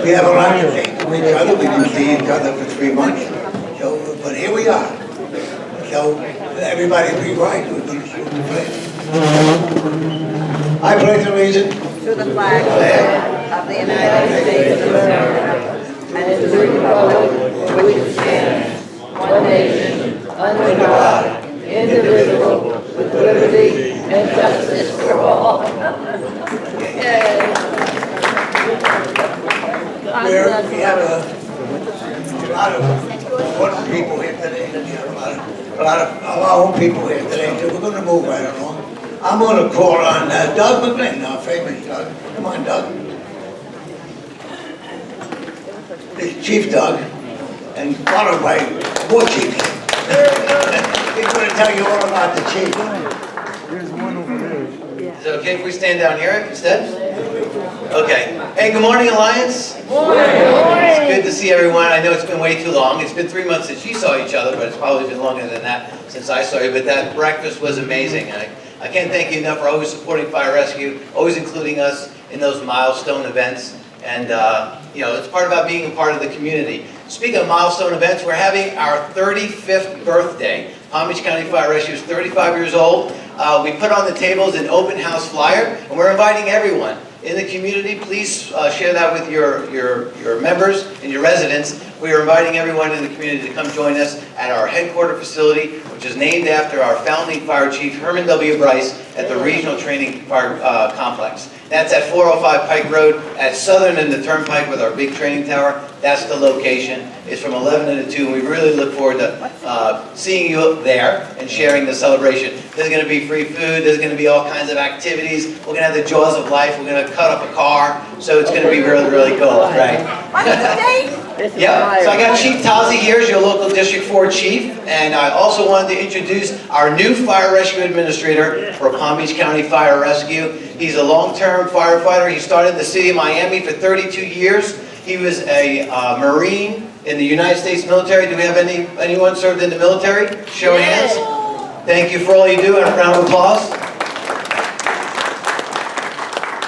We have a lot to thank to each other. We didn't see each other for 3 months. So, but here we are. So, everybody be right. We're going to shoot the flag. I pledge allegiance to the flag of the United States of America and to the republic for which it stands, one nation, under God, indivisible, with liberty and justice for all. Yay. We have a lot of wonderful people here today. We have a lot of our own people here today, so we're going to move right along. I'm going to call on Doug McLean, our famous Doug. Come on, Doug. This is Chief Doug, and followed by more chiefs. He's going to tell you all about the chief. Is it okay if we stand down here instead? Okay. Hey, good morning, Alliance. Good morning. It's good to see everyone. I know it's been way too long. It's been 3 months since you saw each other, but it's probably been longer than that since I saw you. But that breakfast was amazing. I can't thank you enough for always supporting Fire Rescue, always including us in those milestone events. And, you know, it's about being a part of the community. Speaking of milestone events, we're having our 35th birthday. Palm Beach County Fire Rescue is 35 years old. We put on the tables an open house flyer, and we're inviting everyone in the community. Please share that with your members and your residents. We are inviting everyone in the community to come join us at our headquarter facility, which is named after our founding fire chief, Herman W. Bryce, at the Regional Training Fire Complex. That's at 405 Pike Road at Southern and the Turnpike with our big training tower. That's the location. It's from 11 to 2, and we really look forward to seeing you up there and sharing the celebration. There's going to be free food. There's going to be all kinds of activities. We're going to have the jaws of life. We're going to cut up a car. So it's going to be really, really cool, right? Yeah, so I got Chief Tazi here as your local District 4 chief, and I also wanted to introduce our new Fire Rescue Administrator for Palm Beach County Fire Rescue. He's a long-term firefighter. He started in the city of Miami for 32 years. He was a Marine in the United States military. Do we have anyone served in the military? Show of hands. Thank you for all you do, and a round of applause.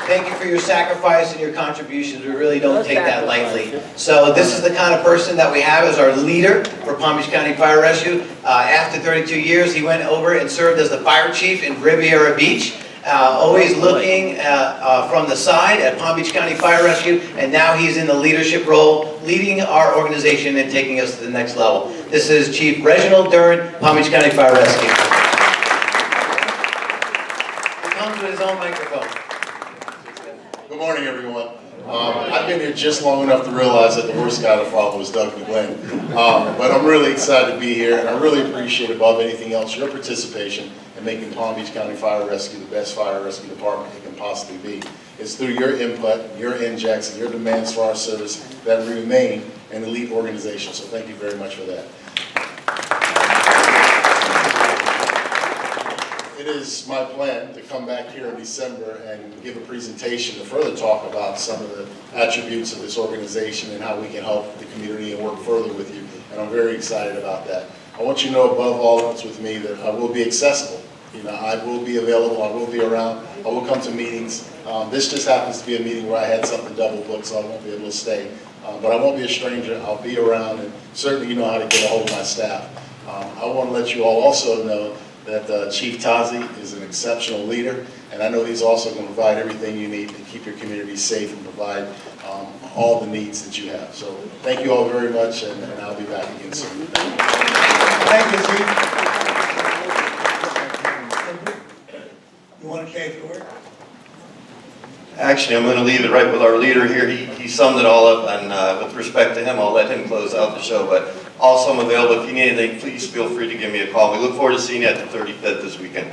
Thank you for your sacrifice and your contributions. We really don't take that lightly. So this is the kind of person that we have as our leader for Palm Beach County Fire Rescue. After 32 years, he went over and served as the fire chief in Riviera Beach. Always looking from the side at Palm Beach County Fire Rescue, and now he's in the leadership role, leading our organization and taking us to the next level. This is Chief Reginald Dern, Palm Beach County Fire Rescue. He comes with his own microphone. Good morning, everyone. I've been here just long enough to realize that the worst guy to follow is Doug McGlynn. But I'm really excited to be here, and I really appreciate, above anything else, your participation in making Palm Beach County Fire Rescue the best fire rescue department it can possibly be. It's through your input, your injects, and your demands for our service that we remain an elite organization. So thank you very much for that. It is my plan to come back here in December and give a presentation to further talk about some of the attributes of this organization and how we can help the community and work further with you. And I'm very excited about that. I want you to know, above all else with me, that I will be accessible. You know, I will be available. I will be around. I will come to meetings. This just happens to be a meeting where I had something double booked, so I won't be able to stay. But I won't be a stranger. I'll be around, and certainly you know how to get a hold of my staff. I want to let you all also know that Chief Tazi is an exceptional leader, and I know he's also going to provide everything you need to keep your community safe and provide all the needs that you have. So thank you all very much, and I'll be back again soon. Thank you, Chief. You want to say a word? Actually, I'm going to leave it right with our leader here. He summed it all up, and with respect to him, I'll let him close out the show. But also, I'm available. If you need anything, please feel free to give me a call. We look forward to seeing you at the 35th this weekend.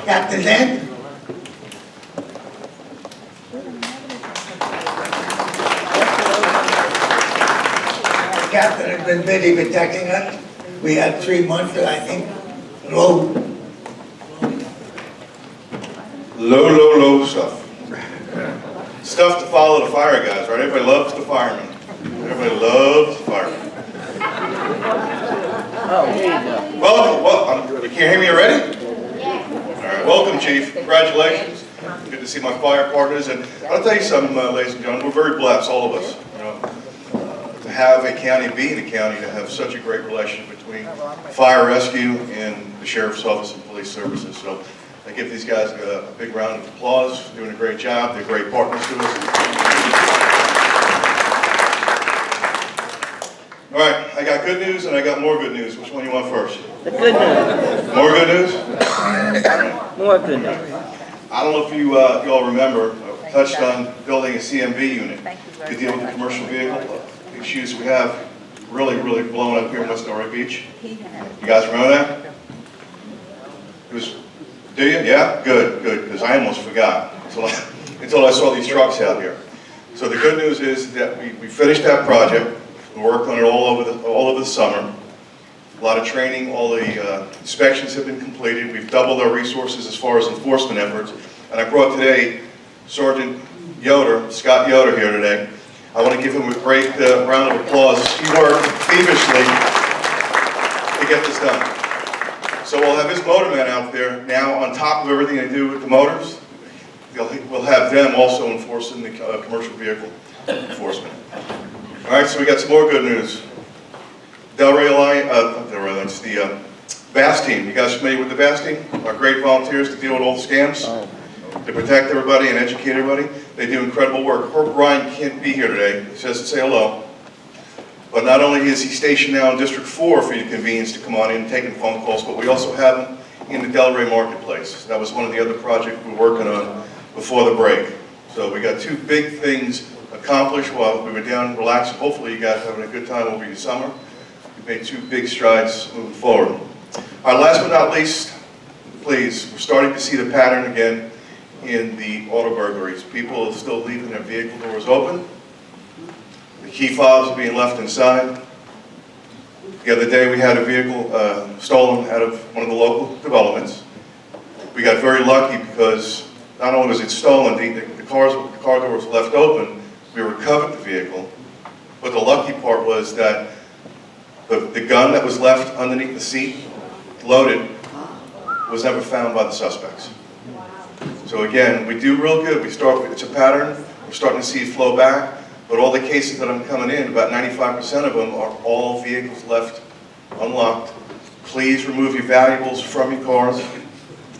Captain Zant? The captain has been busy protecting us. We had 3 months that I think low stuff. Stuff to follow the fire guys, right? Everybody loves the firemen. Everybody loves the firemen. Welcome. You can't hear me already? Yeah. All right. Welcome, Chief. Congratulations. Good to to see my fire partners. And I'll tell you something, ladies and gentlemen, we're very blessed, all of us, you know, to have a county, be in a county, to have such a great relationship between fire rescue and the sheriff's office and police services. So I give these guys a big round of applause, doing a great job. They're great partners to us. All right, I got good news and I got more good news. Which one you want first? The good news. More good news? More good news. I don't know if you all remember, touched on building a CMV unit to deal with the commercial vehicle issues we have really blowing up here in West Delray Beach. You guys remember that? It was, do you? Yeah? Good, because I almost forgot until I saw these trucks out here. So the good news is that we finished that project. We worked on it all over the summer. A lot of training, all the inspections have been completed. We've doubled our resources as far as enforcement efforts. And I brought today Sergeant Yoder, Scott Yoder here today. I want to give him a great round of applause. He worked feverishly to get this done. So we'll have his motorman out there now on top of everything they do with the motors. We'll have them also enforcing the commercial vehicle enforcement. All right, so we got some more good news. Delray Alliance, the VAS team. You guys familiar with the VAS team? Our great volunteers to deal with all the scams, to protect everybody and educate everybody. They do incredible work. Poor Brian can't be here today. He says to say hello. But not only is he stationed now in District 4 for your convenience to come on in and taking phone calls, but we also have him in the Delray Marketplace. That was one of the other projects we were working on before the break. So we got two big things accomplished while we were down relaxing. Hopefully you guys are having a good time over your summer. We've made two big strides moving forward. All right, last but not least, please, we're starting to see the pattern again in the auto burglaries. People are still leaving their vehicle doors open. The key fobs are being left inside. The other day we had a vehicle stolen out of one of the local developments. We got very lucky because not only was it stolen, the car door was left open. We recovered the vehicle, but the lucky part was that the gun that was left underneath the seat, loaded, was never found by the suspects. So again, we do real good. It's a pattern. We're starting to see it flow back, but all the cases that I'm coming in, about 95% of them are all vehicles left unlocked. Please remove your valuables from your cars,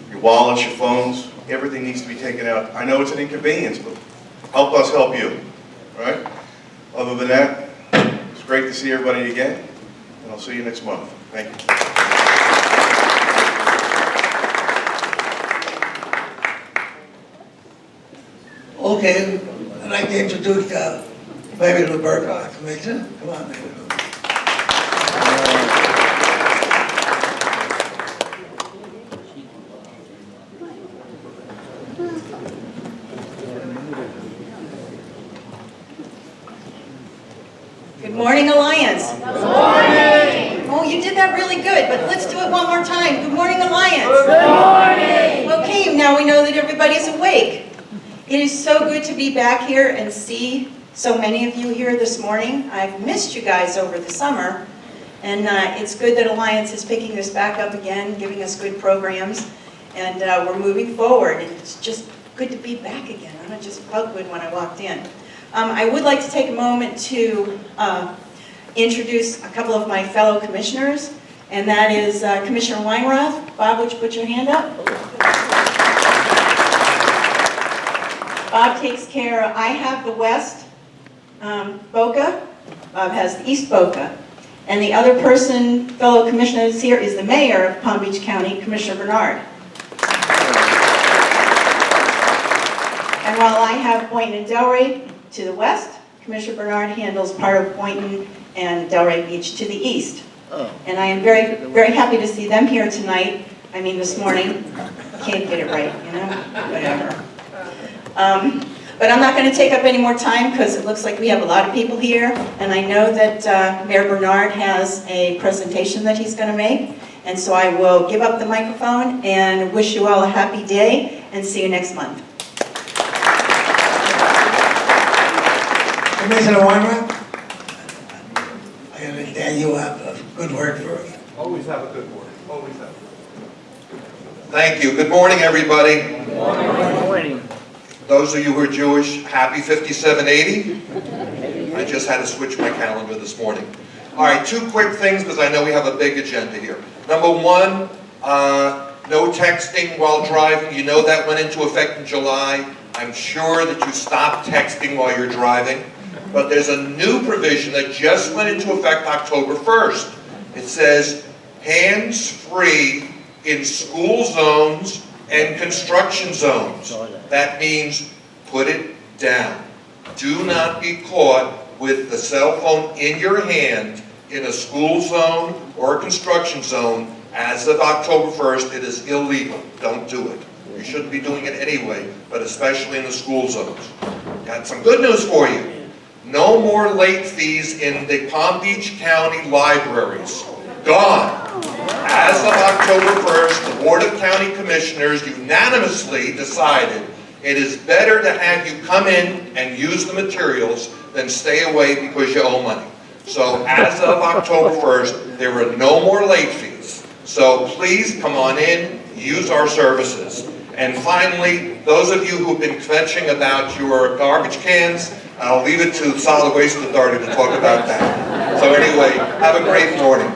your wallets, your phones. Everything needs to be taken out. I know it's an inconvenience, but help us help you. All right? Other than that, it's great to see everybody again, and I'll see you next month. Thank you. Okay, I'd like to introduce Mary Luberto, our commissioner. Come on, Mary. Good morning, Alliance. Good morning. Oh, you did that really good, but let's do it one more time. Good morning, Alliance. Good morning. Okay, now we know that everybody's awake. It is so good to be back here and see so many of you here this morning. I've missed you guys over the summer, and it's good that Alliance is picking this back up again, giving us good programs, and we're moving forward. And it's just good to be back again. It just felt good when I walked in. I would like to take a moment to introduce a couple of my fellow commissioners, and that is Commissioner Weinroth. Bob, would you put your hand up? Bob takes care of, I have the West Boca, Bob has the East Boca, and the other person, fellow commissioner that's here, is the mayor of Palm Beach County, Commissioner Bernard. And while I have Boynton and Delray to the west, Commissioner Bernard handles part of Boynton and Delray Beach to the east. And I am very happy to see them here tonight. I mean this morning. Can't get it right, you know, whatever. But I'm not going to take up any more time because it looks like we have a lot of people here. And I know that Mayor Bernard has a presentation that he's going to make. And so I will give up the microphone and wish you all a happy day and see you next month. Commissioner Weinroth, I understand you have a good word for us. Always have a good word. Always have. Thank you. Good morning, everybody. Good morning. Those of you who are Jewish, happy 5780. I just had to switch my calendar this morning. All right, 2 quick things because I know we have a big agenda here. Number 1, no texting while driving. You know that went into effect in July. I'm sure that you stopped texting while you're driving. But there's a new provision that just went into effect October 1st. It says hands-free in school zones and construction zones. That means put it down. Do not be caught with the cell phone in your hand in a school zone or a construction zone. As of October 1st, it is illegal. Don't do it. You shouldn't be doing it anyway, but especially in the school zones. Got some good news for you. No more late fees in the Palm Beach County libraries. Gone. As of October 1st, the Board of County Commissioners unanimously decided it is better to have you come in and use the materials than stay away because you owe money. So as of October 1st, there are no more late fees. So please come on in, use our services. And finally, those of you who've been kvetching about your garbage cans, I'll leave it to the Solid Waste Authority to talk about that. So anyway, have a great morning.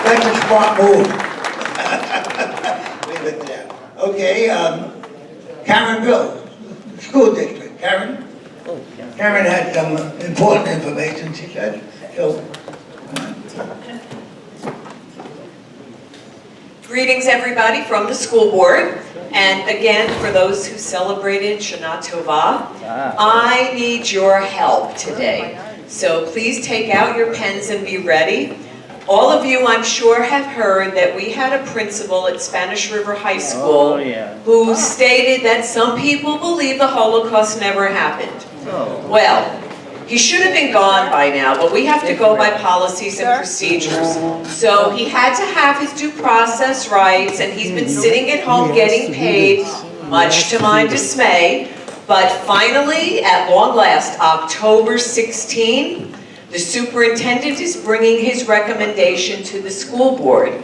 That's a smart move. Leave it there. Okay, Karen Bill, School District. Karen? Karen had some important information, she said. So, greetings, everybody, from the school board. And again, for those who celebrated Shana Tova, I need your help today. So please take out your pens and be ready. All of you, I'm sure, have heard that we had a principal at Spanish River High School who stated that some people believe the Holocaust never happened. Well, he should have been gone by now, but we have to go by policies and procedures. So he had to have his due process rights, and he's been sitting at home getting paid, much to my dismay. But finally, at long last, October 16, the superintendent is bringing his recommendation to the school board.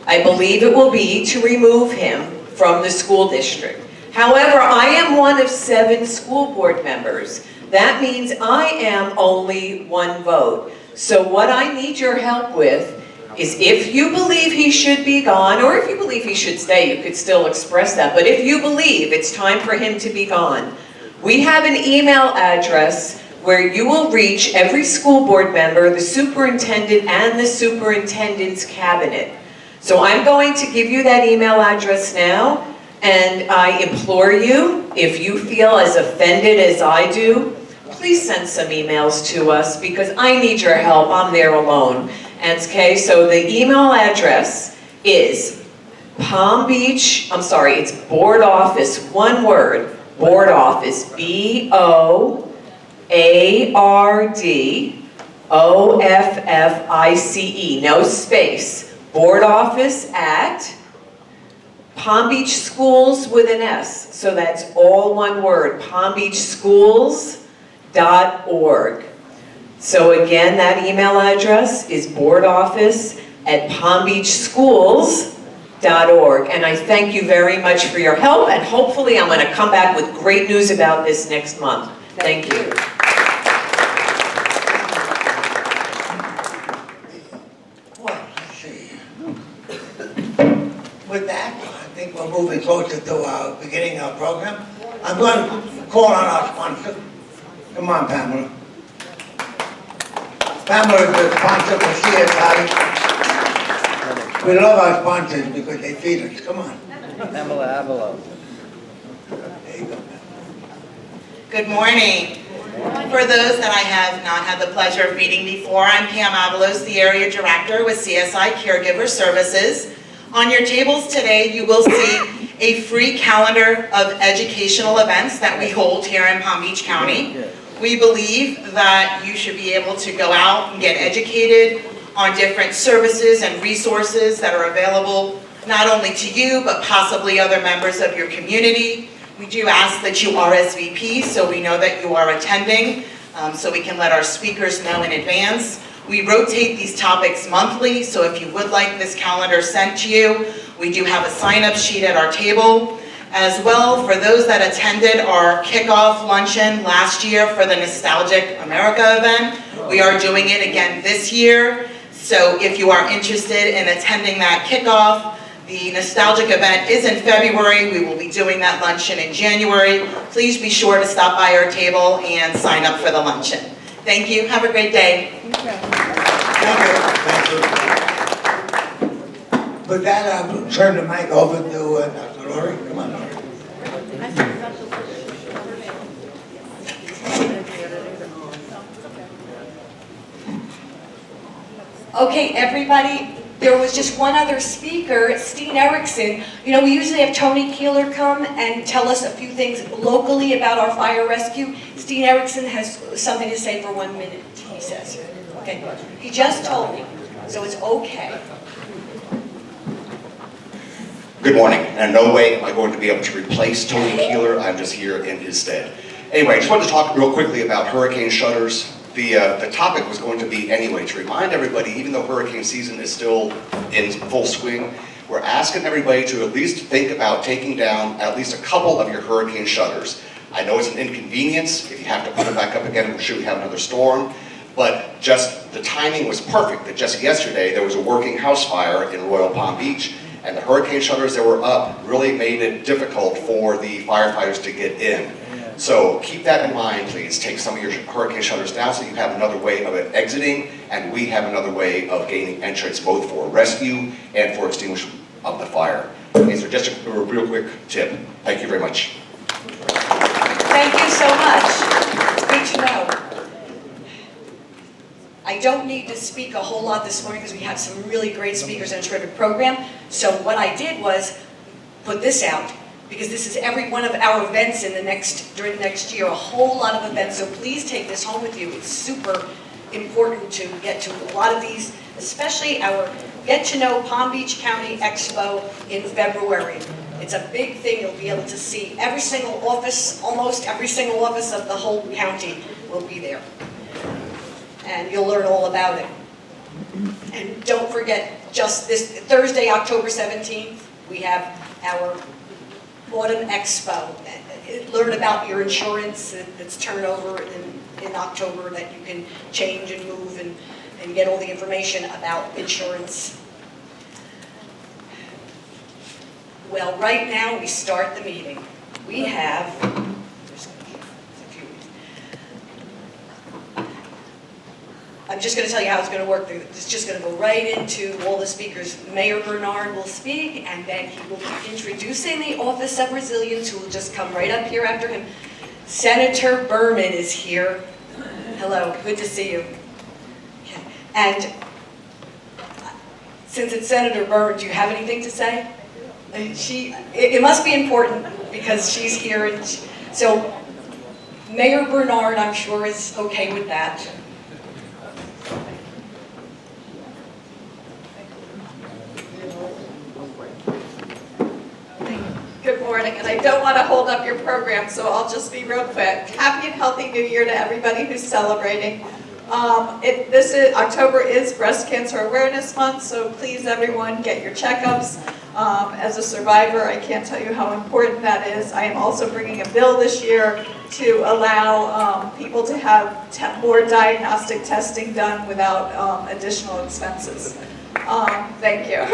I believe it will be to remove him from the school district. However, I am one of 7 school board members. That means I am only 1 vote. So what I need your help with is, if you believe he should be gone, or if you believe he should stay, you could still express that. But if you believe it's time for him to be gone, we have an email address where you will reach every school board member, the superintendent, and the superintendent's cabinet. So I'm going to give you that email address now, and I implore you, if you feel as offended as I do, please send some emails to us, because I need your help. I'm there alone. And okay, so the email address is it's board office, one word, board office, BOARDOFFICE, no space, board office at Palm Beach Schools with an S. So that's all one word, palmbeachschools.org. So again, that email address is boardoffice@palmbeachschools.org. And I thank you very much for your help, and hopefully I'm going to come back with great news about this next month. Thank you. well, let's see. With that, I think we're moving closer to our beginning of our program. I'm going to call on our sponsor. Come on, Pamela. Pamela is the sponsor for CSI. We love our sponsors because they feed us. Come on. Pamela Avalo. There you go. Good morning. For those that I have not had the pleasure of meeting before, I'm Pam Avalos, the Area Director with CSI Caregiver Services. On your tables today, you will see a free calendar of educational events that we hold here in Palm Beach County. We believe that you should be able to go out and get educated on different services and resources that are available not only to you, but possibly other members of your community. We do ask that you RSVP so we know that you are attending, so we can let our speakers know in advance. We rotate these topics monthly, so if you would like this calendar sent to you, we do have a sign-up sheet at our table. As well, for those that attended our kickoff luncheon last year for the Nostalgic America event, we are doing it again this year. So if you are interested in attending that kickoff, the Nostalgic event is in February. We will be doing that luncheon in January. Please be sure to stop by our table and sign up for the luncheon. Thank you. Have a great day. Thank you. With that, I'll turn the mic over to Dr. Lori. Come on, Lori. Okay, everybody, there was just one other speaker, Steen Erickson. You know, we usually have Tony Keeler come and tell us a few things locally about our fire rescue. Steen Erickson has something to say for 1 minute, he says. Okay, he just told me, so it's okay. Good morning, and in no way am I going to be able to replace Tony Keeler. I'm just here in his stead. Anyway, I just wanted to talk real quickly about hurricane shutters. The topic was going to be, anyway, to remind everybody, even though hurricane season is still in full swing, we're asking everybody to at least think about taking down at least a couple of your hurricane shutters. I know it's an inconvenience if you have to put them back up again should we have another storm, but just the timing was perfect that just yesterday there was a working house fire in Royal Palm Beach, and the hurricane shutters that were up really made it difficult for the firefighters to get in. So keep that in mind, please. Take some of your hurricane shutters down so you have another way of exiting, and we have another way of gaining entrance both for rescue and for extinguishment of the fire. Okay, so just a real quick tip. Thank you very much. Thank you so much. It's good to know. I don't need to speak a whole lot this morning because we have some really great speakers and a terrific program. So what I did was put this out, because this is every one of our events during the next year, a whole lot of events. So please take this home with you. It's super important to get to a lot of these, especially our Get to Know Palm Beach County Expo in February. It's a big thing. You'll be able to see every single office, almost every single office of the whole county will be there. And you'll learn all about it. And don't forget, just this Thursday, October 17th, we have our Autumn Expo. Learn about your insurance that's turnover in October that you can change and move and get all the information about insurance. Well, right now we start the meeting. We have, I'm just going to tell you how it's going to work. It's just going to go right into all the speakers. Mayor Bernard will speak, and then he will be introducing the Office of Resilience, who will just come right up here after him. Senator Berman is here. Hello, good to see you. Okay. And since it's Senator Berman, do you have anything to say? It must be important because she's here. And so Mayor Bernard, I'm sure, is okay with that. Good morning, and I don't want to hold up your program, so I'll just be real quick. Happy and healthy New Year to everybody who's celebrating. October is Breast Cancer Awareness Month, so please everyone get your checkups. As a survivor, I can't tell you how important that is. I am also bringing a bill this year to allow people to have more diagnostic testing done without additional expenses. Thank you.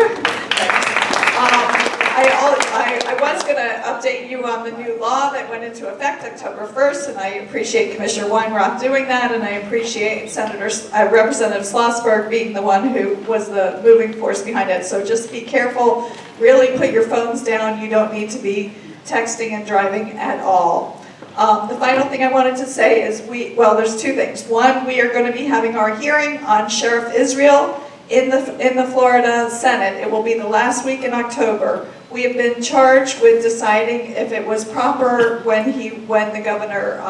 I was going to update you on the new law that went into effect October 1st, and I appreciate Commissioner Weinroth doing that, and I appreciate Representative Schlossberg being the one who was the moving force behind it. So just be careful, really put your phones down. You don't need to be texting and driving at all. The final thing I wanted to say is there's two things. One, we are going to be having our hearing on Sheriff Israel in the Florida Senate. It will be the last week in October. We have been charged with deciding if it was proper when the governor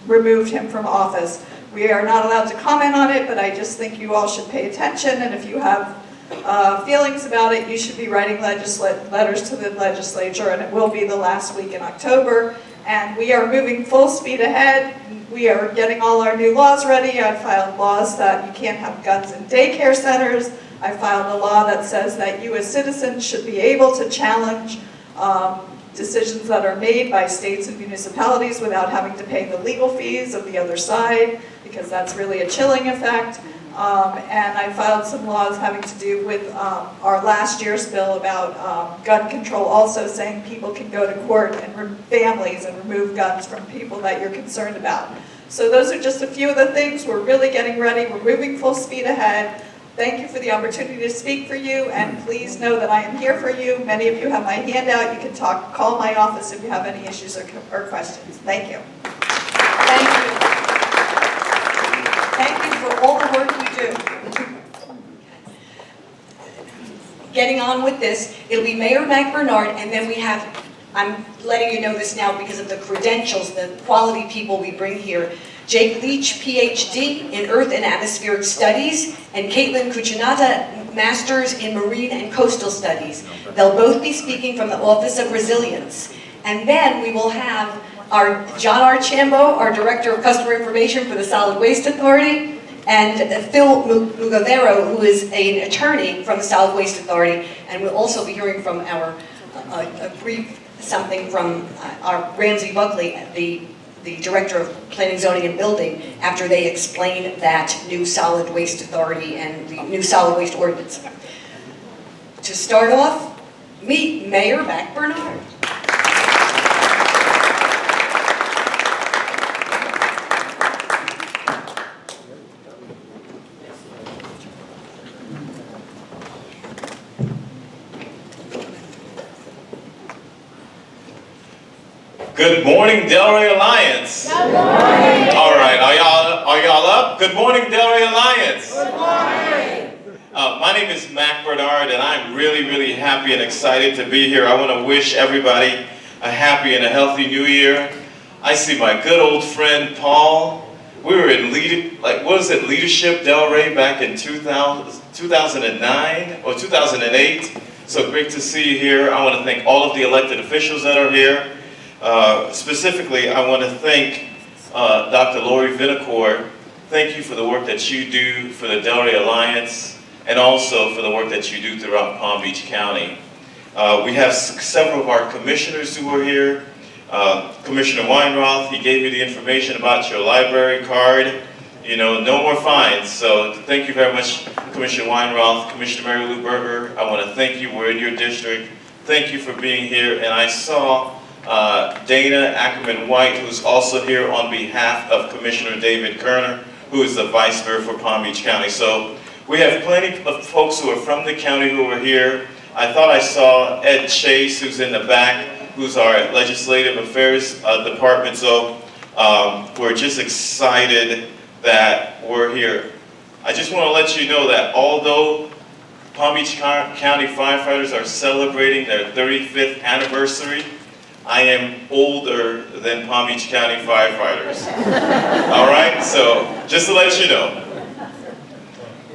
removed him from office. We are not allowed to comment on it, but I just think you all should pay attention, and if you have feelings about it, you should be writing letters to the legislature, and it will be the last week in October. And we are moving full speed ahead. We are getting all our new laws ready. I filed laws that you can't have guns in daycare centers. I filed a law that says that you as citizens should be able to challenge decisions that are made by states and municipalities without having to pay the legal fees of the other side, because that's really a chilling effect. And I filed some laws having to do with our last year's bill about gun control, also saying people can go to court and families and remove guns from people that you're concerned about. So those are just a few of the things. We're really getting ready. We're moving full speed ahead. Thank you for the opportunity to speak for you, and please know that I am here for you. Many of you have my handout. You can call my office if you have any issues or questions. Thank you. Thank you. Thank you for all the work you do. Getting on with this, it'll be Mayor McBernard, and then we have, I'm letting you know this now because of the credentials, the quality people we bring here. Jake Leach, PhD in Earth and Atmospheric Studies, and Caitlin Cuccinata, Masters in Marine and Coastal Studies. They'll both be speaking from the Office of Resilience. And then we will have our John Archambault, our Director of Customer Information for the Solid Waste Authority, and Phil Mugavero, who is an attorney from the Solid Waste Authority, and we'll also be hearing from our, a brief something from our Ramsey Buckley, the Director of Planning, Zoning, and Building, after they explain that new Solid Waste Authority and the new Solid Waste Ordinance. To start off, meet Mayor McBernard. Good morning, Delray Alliance. Good morning. All right, are y'all up? Good morning, Delray Alliance. Good morning. My name is Mac Bernard, and I'm really happy and excited to be here. I want to wish everybody a happy and a healthy new year. I see my good old friend Paul. We were in Leadership Delray back in 2009 or 2008. So great to see you here. I want to thank all of the elected officials that are here. Specifically, I want to thank Dr. Lori Vinacore. Thank you for the work that you do for the Delray Alliance, and also for the work that you do throughout Palm Beach County. We have several of our commissioners who are here. Commissioner Weinroth, he gave you the information about your library card. You know, no more fines. So thank you very much, Commissioner Weinroth. Commissioner Mary Lou Berger, I want to thank you. We're in your district. Thank you for being here. And I saw Dana Ackerman-White, who's also here on behalf of Commissioner David Kerner, who is the Vice Mayor for Palm Beach County. So we have plenty of folks who are from the county who are here. I thought I saw Ed Chase, who's in the back, who's our Legislative Affairs Department. So we're just excited that we're here. I just want to let you know that although Palm Beach County firefighters are celebrating their 35th anniversary, I am older than Palm Beach County firefighters. All right, so just to let you know.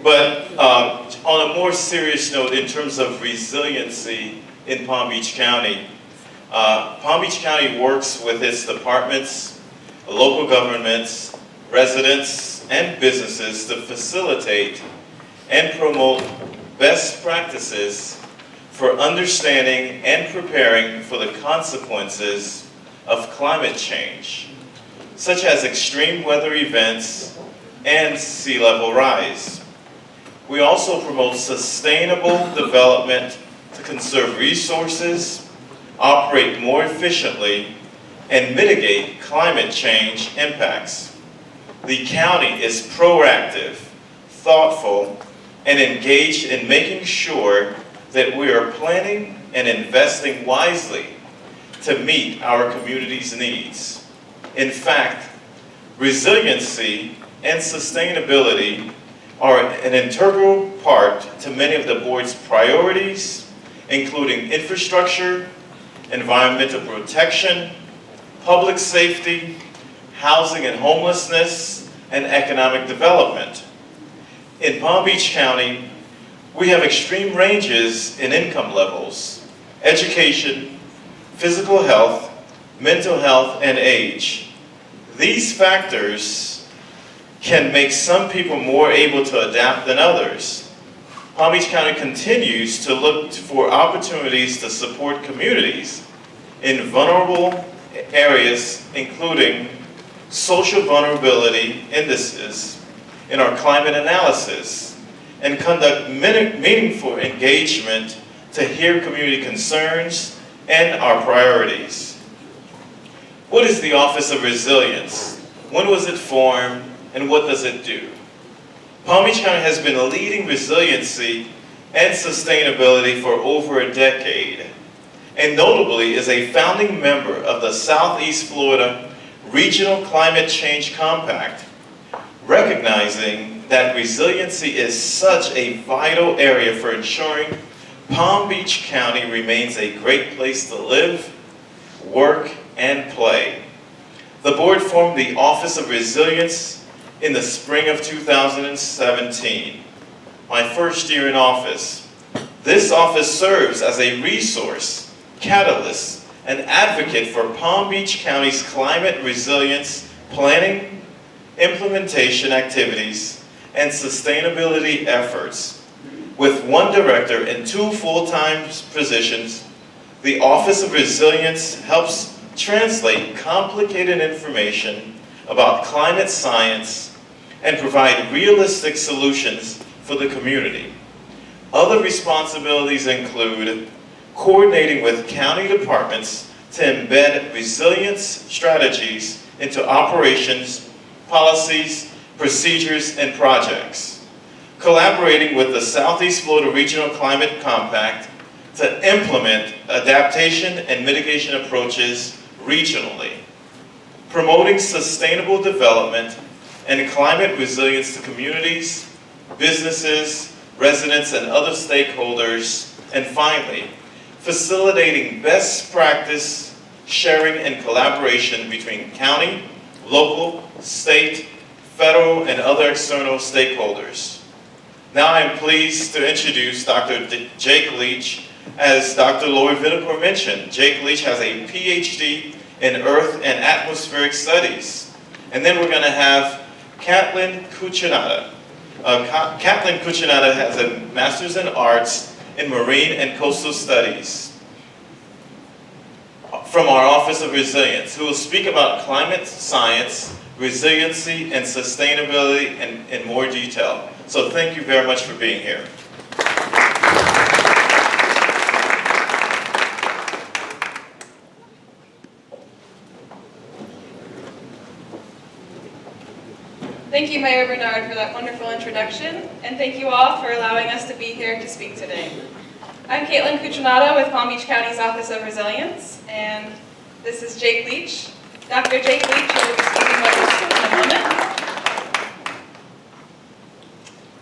But on a more serious note, in terms of resiliency in Palm Beach County works with its departments, local governments, residents, and businesses to facilitate and promote best practices for understanding and preparing for the consequences of climate change, such as extreme weather events and sea level rise. We also promote sustainable development to conserve resources, operate more efficiently, and mitigate climate change impacts. The county is proactive, thoughtful, and engaged in making sure that we are planning and investing wisely to meet our community's needs. In fact, resiliency and sustainability are an integral part to many of the board's priorities, including infrastructure, environmental protection, public safety, housing and homelessness, and economic development. In Palm Beach County, we have extreme ranges in income levels, education, physical health, mental health, and age. These factors can make some people more able to adapt than others. Palm Beach County continues to look for opportunities to support communities in vulnerable areas, including social vulnerability indices in our climate analysis, and conduct meaningful engagement to hear community concerns and our priorities. What is the Office of Resilience? When was it formed, and what does it do? Palm Beach County has been leading resiliency and sustainability for over a decade, and notably is a founding member of the Southeast Florida Regional Climate Change Compact, recognizing that resiliency is such a vital area for ensuring Palm Beach County remains a great place to live, work, and play. The board formed the Office of Resilience in the spring of 2017, my first year in office. This office serves as a resource, catalyst, and advocate for Palm Beach County's climate resilience planning, implementation activities, and sustainability efforts. With one director and 2 full-time positions, the Office of Resilience helps translate complicated information about climate science and provide realistic solutions for the community. Other responsibilities include coordinating with county departments to embed resilience strategies into operations, policies, procedures, and projects. Collaborating with the Southeast Florida Regional Climate Compact to implement adaptation and mitigation approaches regionally. Promoting sustainable development and climate resilience to communities, businesses, residents, and other stakeholders. And finally, facilitating best practice sharing and collaboration between county, local, state, federal, and other external stakeholders. Now I'm pleased to introduce Dr. Jake Leach. As Dr. Lori Vinicor mentioned, Jake Leach has a PhD in Earth and Atmospheric Studies. And then we're going to have Catlin Cuccinata. Catlin Cuccinata has a Master's in Arts in Marine and Coastal Studies from our Office of Resilience, who will speak about climate science, resiliency, and sustainability in more detail. So thank you very much for being here. Thank you, Mayor Bernard, for that wonderful introduction, and thank you all for allowing us to be here to speak today. I'm Caitlin Cuccinata with Palm Beach County's Office of Resilience, and this is Jake Leach. Dr. Jake Leach will be speaking with us in a moment.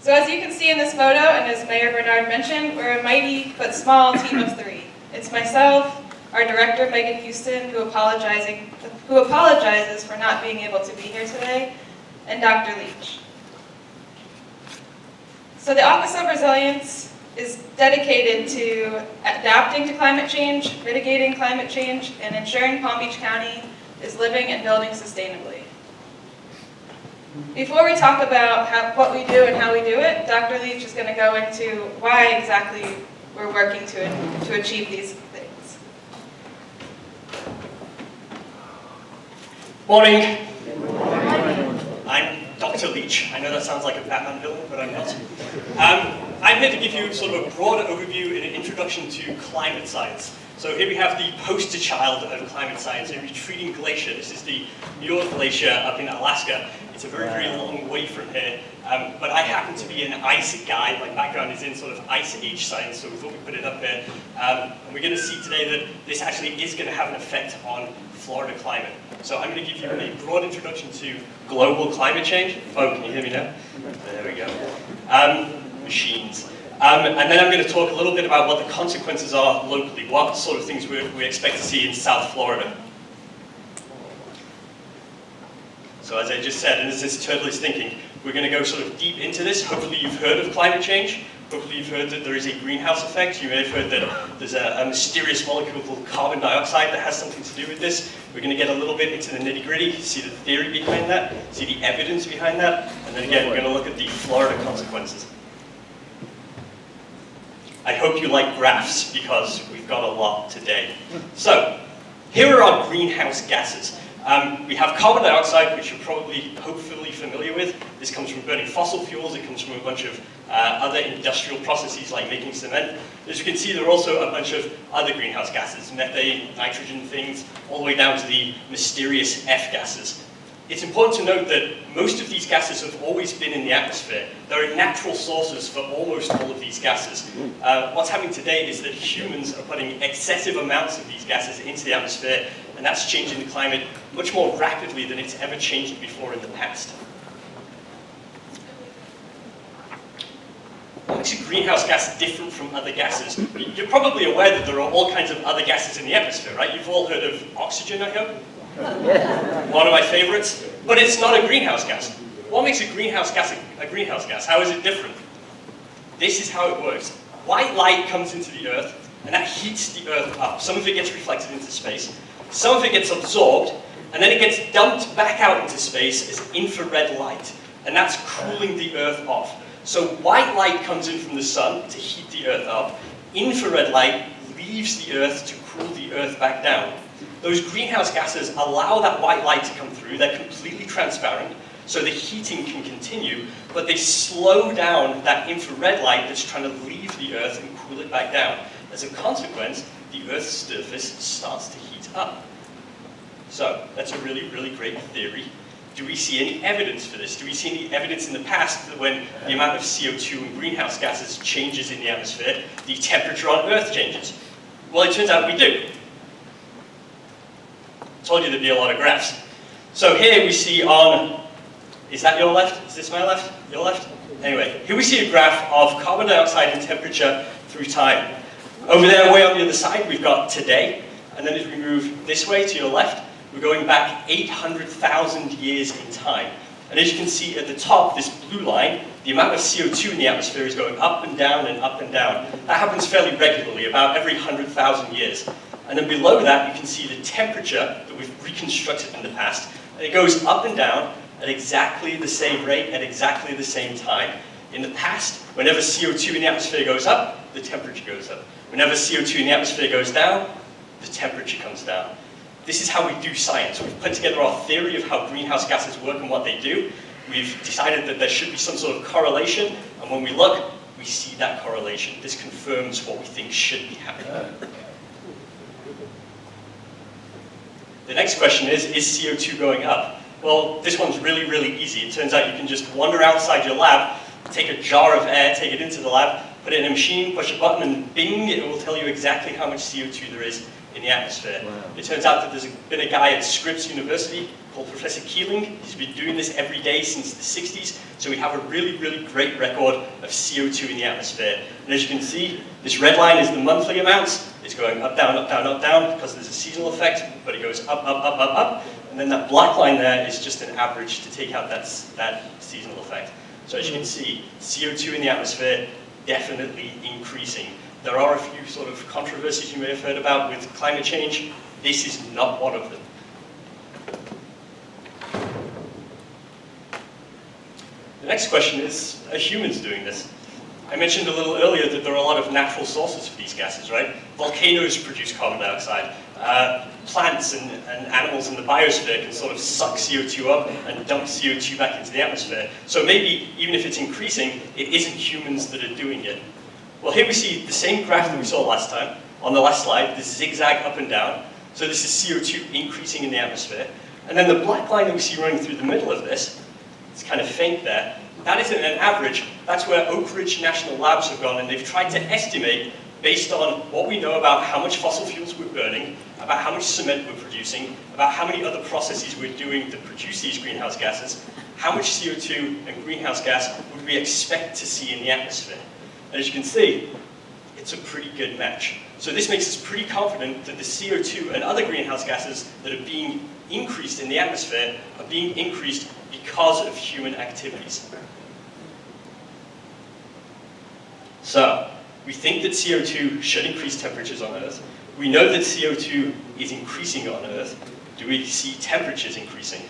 So as you can see in this photo, and as Mayor Bernard mentioned, we're a mighty but small team of 3. It's myself, our director, Megan Houston, who apologizes for not being able to be here today, and Dr. Leach. So the Office of Resilience is dedicated to adapting to climate change, mitigating climate change, and ensuring Palm Beach County is living and building sustainably. Before we talk about what we do and how we do it, Dr. Leach is going to go into why exactly we're working to achieve these things. Morning. I'm Dr. Leach. I know that sounds like a Batman villain, but I'm not. I'm here to give you sort of a broader overview and an introduction to climate science. So here we have the poster child of climate science, a retreating glacier. This is the Muir Glacier up in Alaska. It's a very, very long way from here. But I happen to be an ice guy. My background is in sort of ice age science, so we thought we'd put it up here. And we're going to see today that this actually is going to have an effect on Florida climate. So I'm going to give you a broad introduction to global climate change. Oh, can you hear me now? There we go. Machines. And then I'm going to talk a little bit about what the consequences are locally, what sort of things we expect to see in South Florida. So as I just said, and as this turtle is thinking, we're going to go sort of deep into this. Hopefully you've heard of climate change. Hopefully you've heard that there is a greenhouse effect. You may have heard that there's a mysterious molecule called carbon dioxide that has something to do with this. We're going to get a little bit into the nitty-gritty, see the theory behind that, see the evidence behind that, and then again we're going to look at the Florida consequences. I hope you like graphs because we've got a lot today. So, Here are our greenhouse gases. We have carbon dioxide, which you're probably, hopefully familiar with. This comes from burning fossil fuels. It comes from a bunch of other industrial processes like making cement. As you can see, there are also a bunch of other greenhouse gases, methane, nitrogen things, all the way down to the mysterious F gases. It's important to note that most of these gases have always been in the atmosphere. There are natural sources for almost all of these gases. What's happening today is that humans are putting excessive amounts of these gases into the atmosphere, and that's changing the climate much more rapidly than it's ever changed before in the past. What makes a greenhouse gas different from other gases? You're probably aware that there are all kinds of other gases in the atmosphere, right? You've all heard of oxygen, I hope? One of my favorites, but it's not a greenhouse gas. What makes a greenhouse gas a greenhouse gas? How is it different? This is how it works. White light comes into the Earth, and that heats the Earth up. Some of it gets reflected into space, some of it gets absorbed, and then it gets dumped back out into space as infrared light, and that's cooling the Earth off. So white light comes in from the sun to heat the Earth up. Infrared light leaves the Earth to cool the Earth back down. Those greenhouse gases allow that white light to come through. They're completely transparent, so the heating can continue, but they slow down that infrared light that's trying to leave the Earth and cool it back down. As a consequence, the Earth's surface starts to heat up. So that's a really, really great theory. Do we see any evidence for this? Do we see any evidence in the past that when the amount of CO2 and greenhouse gases changes in the atmosphere, the temperature on Earth changes? Well, it turns out we do. Told you there'd be a lot of graphs. So here we see on, is that your left? Is this my left? Your left? Anyway, here we see a graph of carbon dioxide and temperature through time. Over there, way on the other side, we've got today. And then as we move this way to your left, we're going back 800,000 years in time. And as you can see at the top, this blue line, the amount of CO2 in the atmosphere is going up and down and up and down. That happens fairly regularly, about every 100,000 years. And then below that, you can see the temperature that we've reconstructed in the past. And it goes up and down at exactly the same rate, at exactly the same time. In the past, whenever CO2 in the atmosphere goes up, the temperature goes up. Whenever CO2 in the atmosphere goes down, the temperature comes down. This is how we do science. We've put together our theory of how greenhouse gases work and what they do. We've decided that there should be some sort of correlation, and when we look, we see that correlation. This confirms what we think should be happening. The next question is CO2 going up? Well, this one's really, really easy. It turns out you can just wander outside your lab, take a jar of air, take it into the lab, put it in a machine, push a button, and bing, it will tell you exactly how much CO2 there is in the atmosphere. Wow. It turns out that there's been a guy at Scripps University called Professor Keeling. He's been doing this every day since the 60s, so we have a really, really great record of CO2 in the atmosphere. And as you can see, this red line is the monthly amounts. It's going up, down, up, down, up, down, because there's a seasonal effect, but it goes up, up, up, up, up. And then that black line there is just an average to take out that seasonal effect. So as you can see, CO2 in the atmosphere definitely increasing. There are a few sort of controversies you may have heard about with climate change. This is not one of them. The next question is, are humans doing this? I mentioned a little earlier that there are a lot of natural sources for these gases, right? Volcanoes produce carbon dioxide. Plants and animals in the biosphere can sort of suck CO2 up and dump CO2 back into the atmosphere. So maybe, even if it's increasing, it isn't humans that are doing it. Well, here we see the same graph that we saw last time, on the last slide, this zigzag up and down. So this is CO2 increasing in the atmosphere. And then the black line that we see running through the middle of this, it's kind of faint there, that isn't an average. That's where Oak Ridge National Labs have gone, and they've tried to estimate, based on what we know about how much fossil fuels we're burning, about how much cement we're producing, about how many other processes we're doing to produce these greenhouse gases, how much CO2 and greenhouse gas would we expect to see in the atmosphere. And as you can see, it's a pretty good match. So this makes us pretty confident that the CO2 and other greenhouse gases that are being increased in the atmosphere are being increased because of human activities. So, we think that CO2 should increase temperatures on Earth. We know that CO2 is increasing on Earth. Do we see temperatures increasing?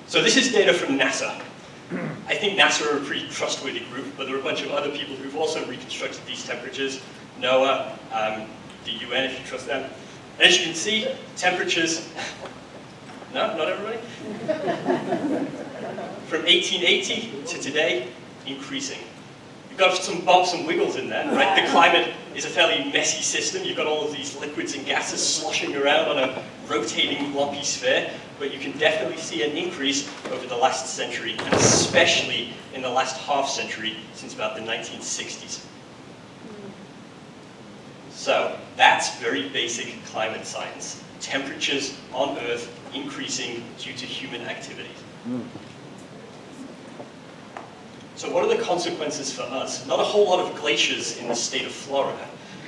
So this is data from NASA. I think NASA are a pretty trustworthy group, but there are a bunch of other people who've also reconstructed these temperatures. NOAA, the UN if you trust them. And as you can see, temperatures, no, not everybody? From 1880 to today, increasing. You've got some bumps and wiggles in there, right? The climate is a fairly messy system. You've got all of these liquids and gases sloshing around on a rotating lumpy sphere, but you can definitely see an increase over the last century, and especially in the last half century, since about the 1960s. So that's very basic climate science. Temperatures on Earth increasing due to human activity. So what are the consequences for us? Not a whole lot of glaciers in the state of Florida.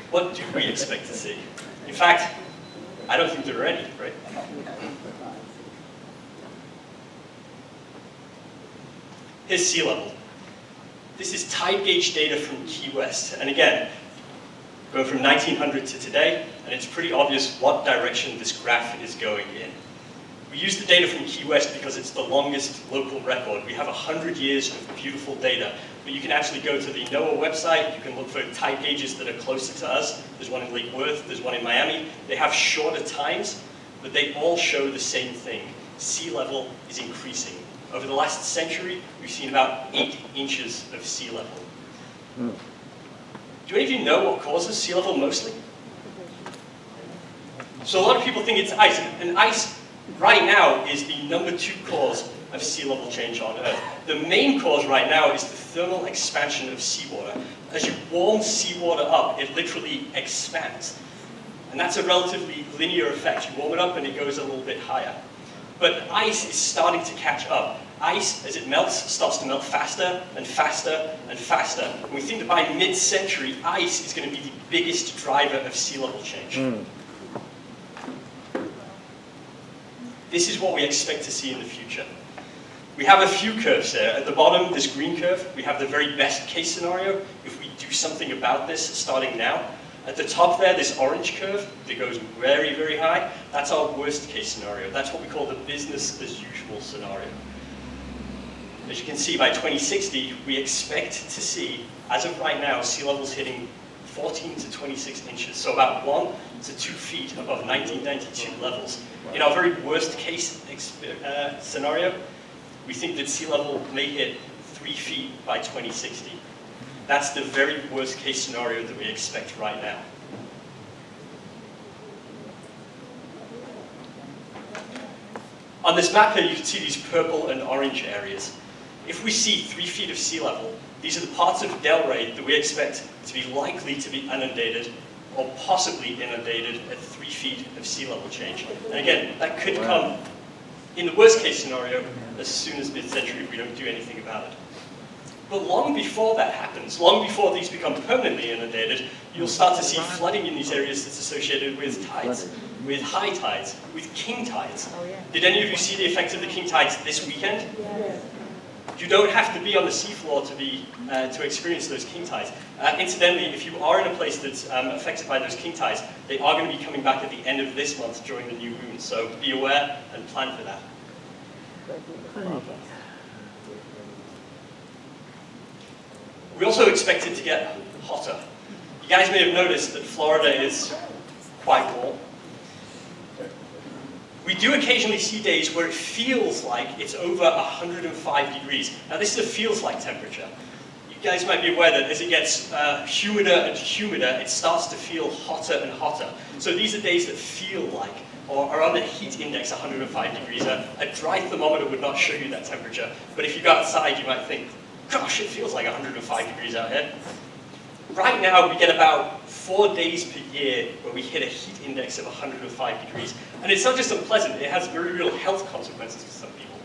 What do we expect to see? In fact, I don't think there are any, right? Here's sea level. This is tide gauge data from Key West. And again, going from 1900 to today, and it's pretty obvious what direction this graph is going in. We use the data from Key West because it's the longest local record. We have 100 years of beautiful data, but you can actually go to the NOAA website, you can look for tide gauges that are closer to us. There's one in Lake Worth, there's one in Miami. They have shorter times, but they all show the same thing. Sea level is increasing. Over the last century, we've seen about 8 inches of sea level. Do any of you know what causes sea level mostly? So a lot of people think it's ice, and ice right now is the #2 cause of sea level change on Earth. The main cause right now is the thermal expansion of seawater. As you warm seawater up, it literally expands. And that's a relatively linear effect. You warm it up and it goes a little bit higher. But ice is starting to catch up. Ice, as it melts, starts to melt faster and faster and faster. And we think that by mid-century, ice is going to be the biggest driver of sea level change. This is what we expect to see in the future. We have a few curves there. At the bottom, this green curve, we have the very best case scenario if we do something about this starting now. At the top there, this orange curve that goes very, very high, that's our worst case scenario. That's what we call the business as usual scenario. As you can see, by 2060, we expect to see, as of right now, sea levels hitting 14 to 26 inches, so about 1 to 2 feet above 1992 levels. In our very worst case scenario, we think that sea level may hit 3 feet by 2060. That's the very worst case scenario that we expect right now. On this map here, you can see these purple and orange areas. If we see 3 feet of sea level, these are the parts of Delray that we expect to be likely to be inundated or possibly inundated at 3 feet of sea level change. And again, that could come, in the worst case scenario, as soon as mid-century if we don't do anything about it. But long before that happens, long before these become permanently inundated, you'll start to see flooding in these areas that's associated with tides, with high tides, with king tides. Did any of you see the effect of the king tides this weekend? You don't have to be on the seafloor to experience those king tides. Incidentally, if you are in a place that's affected by those king tides, they are going to be coming back at the end of this month during the new moon. So be aware and plan for that. We also expect it to get hotter. You guys may have noticed that Florida is quite warm. We do occasionally see days where it feels like it's over 105 degrees. Now this is a feels like temperature. You guys might be aware that as it gets humider and humider, it starts to feel hotter and hotter. So these are days that feel like, or are on the heat index 105 degrees. A dry thermometer would not show you that temperature. But if you go outside, you might think, gosh, it feels like 105 degrees out here. Right now, we get about 4 days per year where we hit a heat index of 105 degrees. And it's not just unpleasant, it has very real health consequences for some people.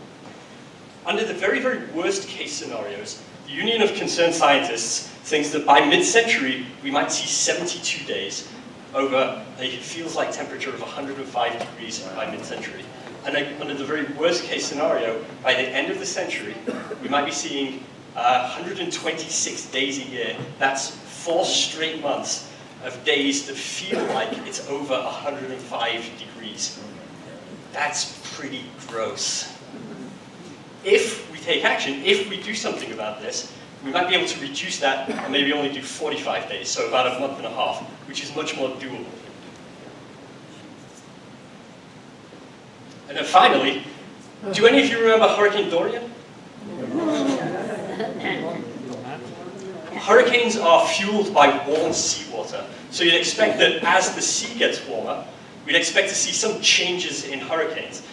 Under the very, very worst case scenarios, the Union of Concerned Scientists thinks that by mid-century, we might see 72 days over a feels-like temperature of 105 degrees by mid-century. And under the very worst case scenario, by the end of the century, we might be seeing 126 days a year. That's 4 straight months of days that feel like it's over 105 degrees. That's pretty gross. If we take action, if we do something about this, we might be able to reduce that and maybe only do 45 days, so about a month and a half, which is much more doable. And then finally, do any of you remember Hurricane Dorian? Hurricanes are fueled by warm seawater. So you'd expect that as the sea gets warmer, we'd expect to see some changes in hurricanes.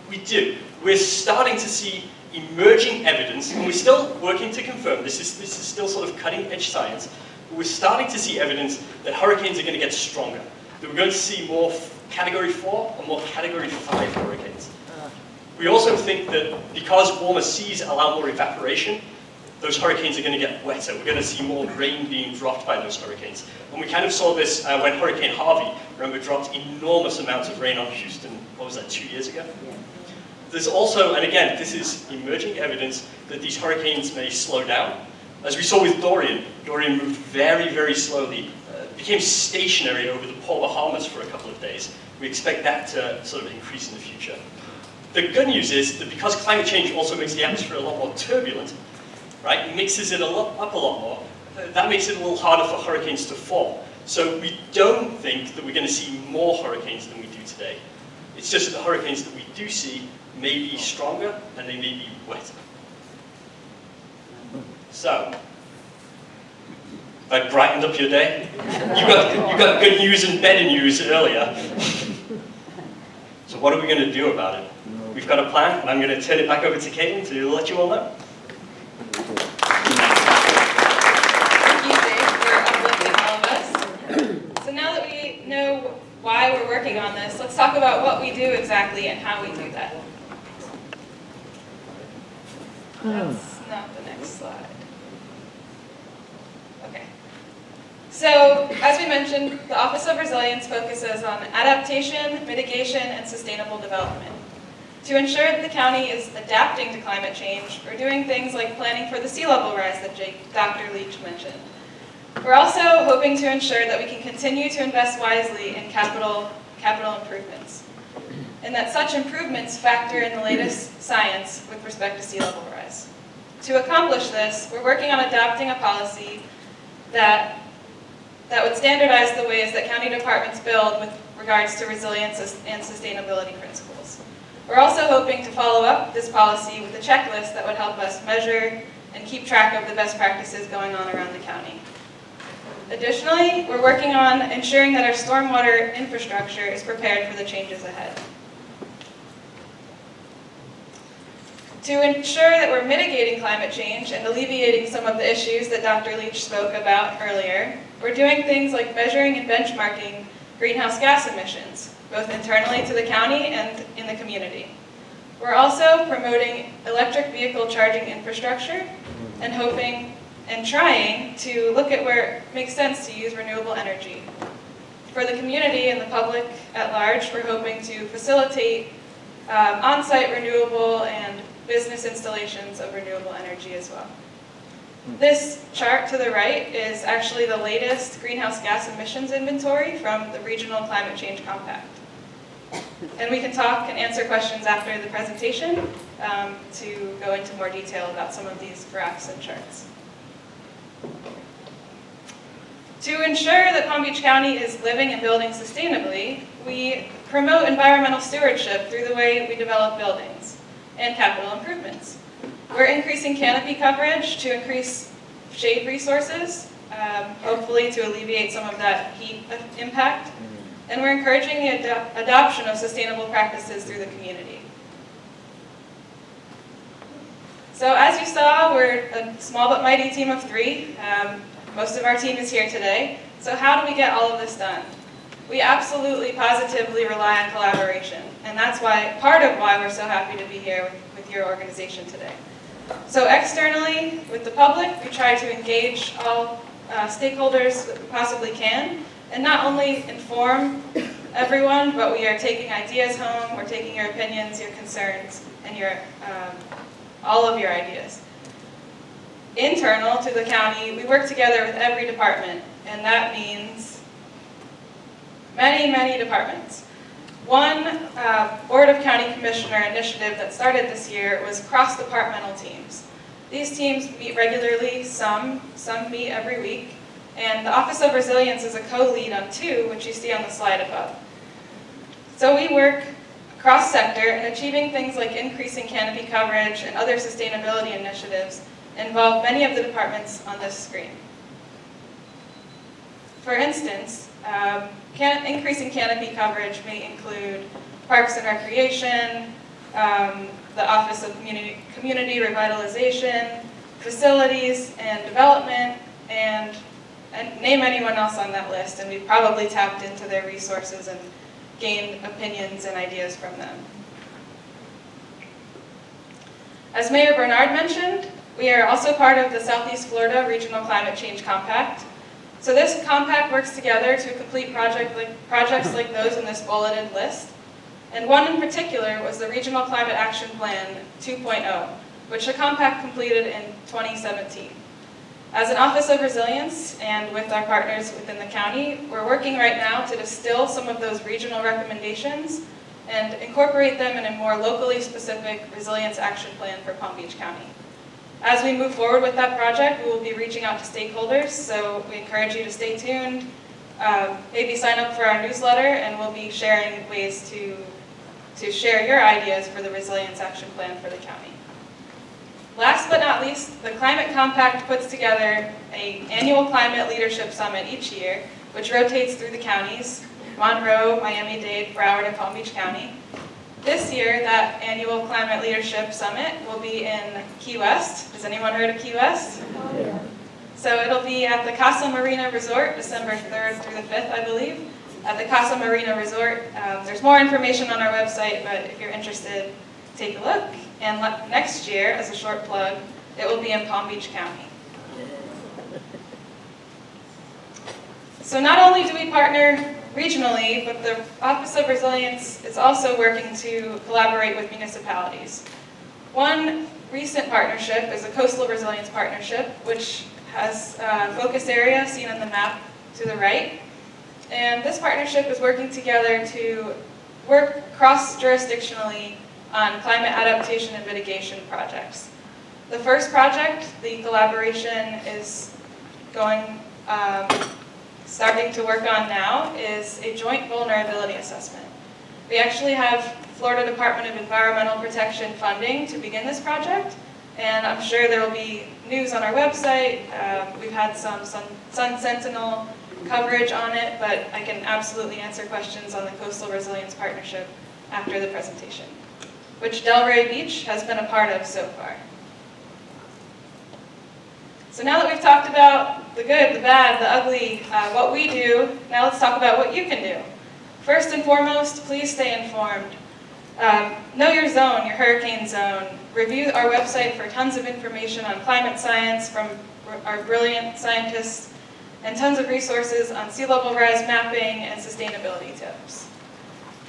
We do. We're starting to see emerging evidence, and we're still working to confirm, this is still sort of cutting edge science, but we're starting to see evidence that hurricanes are going to get stronger. That we're going to see more Category 4 and more Category 5 hurricanes. We also think that because warmer seas allow more evaporation, those hurricanes are going to get wetter. We're going to see more rain being dropped by those hurricanes. And we kind of saw this when Hurricane Harvey, remember, dropped enormous amounts of rain on Houston, what was that, 2 years ago? Yeah. There's also, and again, this is emerging evidence that these hurricanes may slow down. As we saw with Dorian, Dorian moved very, very slowly, became stationary over the polar Bahamas for a couple of days. We expect that to sort of increase in the future. The good news is that because climate change also makes the atmosphere a lot more turbulent, right, it mixes it up a lot more, that makes it a little harder for hurricanes to form. So we don't think that we're going to see more hurricanes than we do today. It's just that the hurricanes that we do see may be stronger and they may be wetter. So, I brightened up your day. You got good news and better news earlier. So what are we going to do about it? We've got a plan, and I'm going to turn it back over to Caitlin to let you all know. Thank you, Dave, for uplifting all of us. So now that we know why we're working on this, let's talk about what we do exactly and how we do that. That's not the next slide. Okay. So, as we mentioned, the Office of Resilience focuses on adaptation, mitigation, and sustainable development. To ensure that the county is adapting to climate change, we're doing things like planning for the sea level rise that Dr. Leach mentioned. We're also hoping to ensure that we can continue to invest wisely in capital improvements, and that such improvements factor in the latest science with respect to sea level rise. To accomplish this, we're working on adopting a policy that would standardize the ways that county departments build with regards to resilience and sustainability principles. We're also hoping to follow up this policy with a checklist that would help us measure and keep track of the best practices going on around the county. Additionally, we're working on ensuring that our stormwater infrastructure is prepared for the changes ahead. To ensure that we're mitigating climate change and alleviating some of the issues that Dr. Leach spoke about earlier, we're doing things like measuring and benchmarking greenhouse gas emissions, both internally to the county and in the community. We're also promoting electric vehicle charging infrastructure and hoping and trying to look at where it makes sense to use renewable energy. For the community and the public at large, we're hoping to facilitate on-site renewable and business installations of renewable energy as well. This chart to the right is actually the latest greenhouse gas emissions inventory from the Regional Climate Change Compact. And we can talk and answer questions after the presentation to go into more detail about some of these graphs and charts. To ensure that Palm Beach County is living and building sustainably, we promote environmental stewardship through the way we develop buildings and capital improvements. We're increasing canopy coverage to increase shade resources, hopefully to alleviate some of that heat impact. And we're encouraging the adoption of sustainable practices through the community. So as you saw, we're a small but mighty team of 3. Most of our team is here today. So how do we get all of this done? We absolutely, positively rely on collaboration. And that's part of why we're so happy to be here with your organization today. So externally, with the public, we try to engage all stakeholders that we possibly can, and not only inform everyone, but we are taking ideas home, we're taking your opinions, your concerns, and all of your ideas. Internal to the county, we work together with every department, and that means many, many departments. One Board of County Commissioner initiative that started this year was cross-departmental teams. These teams meet regularly, some meet every week, and the Office of Resilience is a co-lead on 2, which you see on the slide above. So we work cross-sector in achieving things like increasing canopy coverage and other sustainability initiatives involve many of the departments on this screen. For instance, increasing canopy coverage may include Parks and Recreation, the Office of Community Revitalization, Facilities and Development, and name anyone else on that list, and we've probably tapped into their resources and gained opinions and ideas from them. As Mayor Bernard mentioned, we are also part of the Southeast Florida Regional Climate Change Compact. So this compact works together to complete projects like those in this bulleted list. And one in particular was the Regional Climate Action Plan 2.0, which the compact completed in 2017. As an Office of Resilience and with our partners within the county, we're working right now to distill some of those regional recommendations and incorporate them in a more locally specific resilience action plan for Palm Beach County. As we move forward with that project, we will be reaching out to stakeholders, so we encourage you to stay tuned, maybe sign up for our newsletter, and we'll be sharing ways to share your ideas for the resilience action plan for the county. Last but not least, the Climate Compact puts together an annual climate leadership summit each year, which rotates through the counties, Monroe, Miami-Dade, Broward, and Palm Beach County. This year, that annual climate leadership summit will be in Key West. Has anyone heard of Key West? Yeah. So it'll be at the Casa Marina Resort, December 3rd through the 5th, I believe. At the Casa Marina Resort, there's more information on our website, but if you're interested, take a look. And next year, as a short plug, it will be in Palm Beach County. So not only do we partner regionally, but the Office of Resilience is also working to collaborate with municipalities. One recent partnership is a Coastal Resilience Partnership, which has a focus area seen on the map to the right. And this partnership is working together to work cross-jurisdictionally on climate adaptation and mitigation projects. The first project, the collaboration is starting to work on now, is a joint vulnerability assessment. We actually have Florida Department of Environmental Protection funding to begin this project, and I'm sure there will be news on our website. We've had some Sun Sentinel coverage on it, but I can absolutely answer questions on the Coastal Resilience Partnership after the presentation, which Delray Beach has been a part of so far. So now that we've talked about the good, the bad, the ugly, what we do, now let's talk about what you can do. First and foremost, please stay informed. Know your zone, your hurricane zone. Review our website for tons of information on climate science from our brilliant scientists, and tons of resources on sea level rise mapping and sustainability tips.